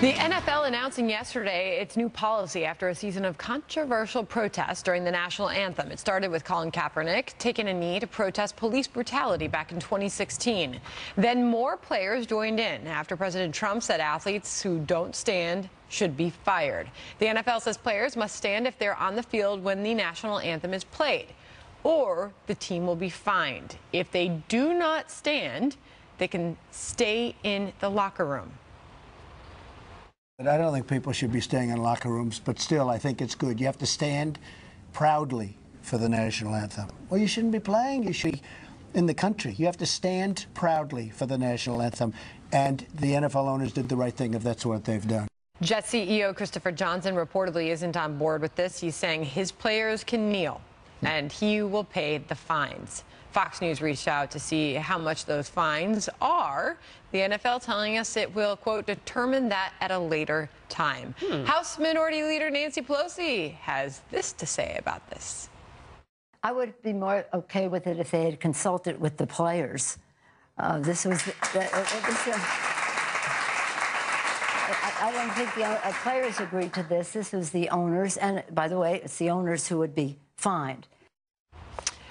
The NFL announcing yesterday its new policy after a season of controversial protests during the national anthem. It started with Colin Kaepernick taking a knee to protest police brutality back in 2016. Then more players joined in after President Trump said athletes who don't stand should be fired. The NFL says players must stand if they're on the field when the national anthem is played, or the team will be fined. If they do not stand, they can stay in the locker room. I don't think people should be staying in locker rooms, but still, I think it's good. You have to stand proudly for the national anthem. Well, you shouldn't be playing. You should be in the country. You have to stand proudly for the national anthem, and the NFL owners did the right thing if that's what they've done. Jets CEO Christopher Johnson reportedly isn't on board with this. He's saying his players can kneel, and he will pay the fines. Fox News reached out to see how much those fines are. The NFL telling us it will, quote, determine that at a later time. House Minority Leader Nancy Pelosi has this to say about this. I would be more okay with it if they had consulted with the players. I don't think the players agreed to this. This was the owners. And by the way, it's the owners who would be fined.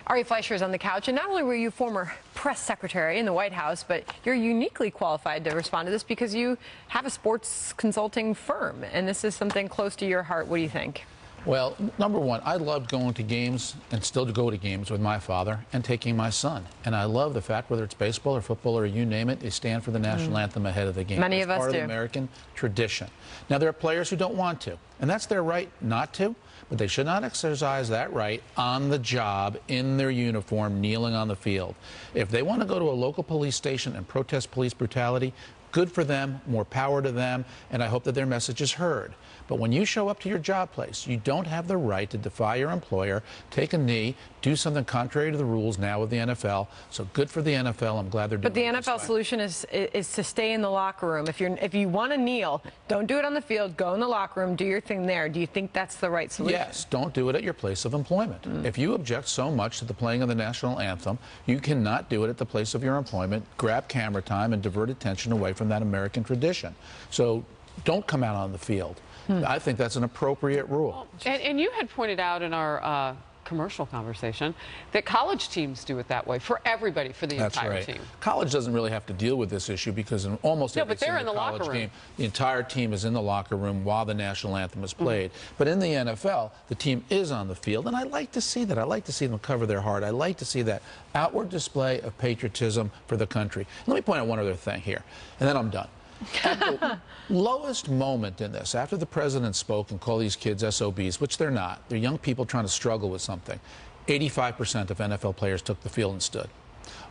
Ari Fleischer is on the couch, and not only were you former press secretary in the White House, but you're uniquely qualified to respond to this because you have a sports consulting firm, and this is something close to your heart. What do you think? Well, number one, I loved going to games and still to go to games with my father and taking my son. And I love the fact, whether it's baseball or football or you name it, they stand for the national anthem ahead of the game. Many of us do. It's part of the American tradition. Now, there are players who don't want to, and that's their right not to, but they should not exercise that right on the job, in their uniform, kneeling on the field. If they want to go to a local police station and protest police brutality, good for them, more power to them, and I hope that their message is heard. But when you show up to your job place, you don't have the right to defy your employer, take a knee, do something contrary to the rules now with the NFL. So good for the NFL. I'm glad they're doing it. But the NFL solution is to stay in the locker room. If you want to kneel, don't do it on the field. Go in the locker room, do your thing there. Do you think that's the right solution? Yes, don't do it at your place of employment. If you object so much to the playing of the national anthem, you cannot do it at the place of your employment. Grab camera time and divert attention away from that American tradition. So don't come out on the field. I think that's an appropriate rule. And you had pointed out in our commercial conversation that college teams do it that way for everybody, for the entire team. College doesn't really have to deal with this issue because in almost every single college game, the entire team is in the locker room while the national anthem is played. But in the NFL, the team is on the field, and I like to see that. I like to see them cover their heart. I like to see that outward display of patriotism for the country. Let me point out one other thing here, and then I'm done. At the lowest moment in this, after the president spoke and called these kids SOBs, which they're not, they're young people trying to struggle with something, 85% of NFL players took the field and stood.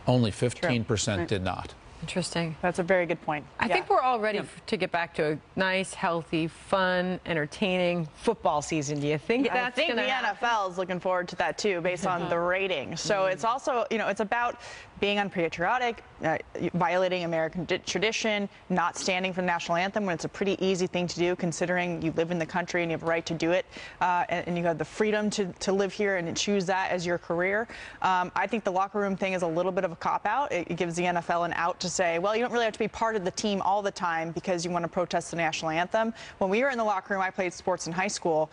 Only 15% did not. Interesting. That's a very good point. I think we're all ready to get back to a nice, healthy, fun, entertaining football season. Do you think that's going to happen? I think the NFL is looking forward to that, too, based on the ratings. So it's also, it's about being unpatriotic, violating American tradition, not standing for the national anthem when it's a pretty easy thing to do, considering you live in the country and you have a right to do it, and you have the freedom to live here and choose that as your career. I think the locker room thing is a little bit of a cop-out. It gives the NFL an out to say, well, you don't really have to be part of the team all the time because you want to protest the national anthem. When we were in the locker room, I played sports in high school,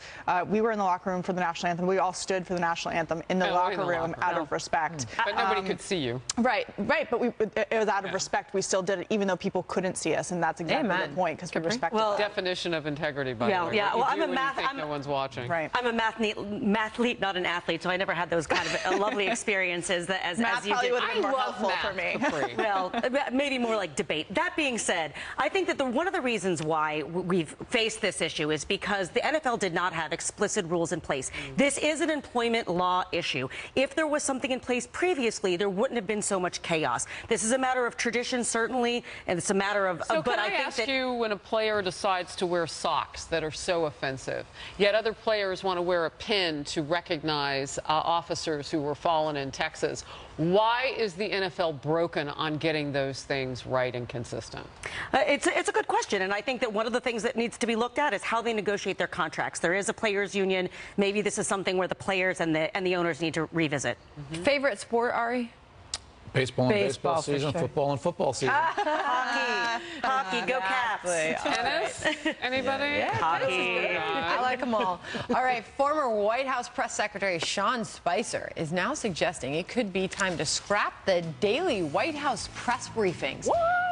we were in the locker room for the national anthem. We all stood for the national anthem in the locker room out of respect. But nobody could see you. Right, but it was out of respect. We still did it, even though people couldn't see us, and that's exactly the point, because we respected that. Definition of integrity, by the way. Yeah, well, I'm a no one's watching. Right. I'm a mathlete, not an athlete, so I never had those kind of lovely experiences as you did. Would have been more helpful for me. Well, maybe more like debate. That being said, I think that one of the reasons why we've faced this issue is because the NFL did not have explicit rules in place. This is an employment law issue. If there was something in place previously, there wouldn't have been so much chaos. This is a matter of tradition, certainly, and it's a matter of... So can I ask you, when a player decides to wear socks that are so offensive, yet other players want to wear a pin to recognize officers who were fallen in Texas, why is the NFL broken on getting those things right and consistent? It's a good question, and I think that one of the things that needs to be looked at is how they negotiate their contracts. There is a players' union. Maybe this is something where the players and the owners need to revisit. Favorite sport, Ari? Baseball and baseball season, sure. Football and football season. Hockey, go Caps. Tennis? Anybody? Yeah, hockey. I like them all. All right, former White House Press Secretary Sean Spicer is now suggesting it could be time to scrap the daily White House press briefings. What?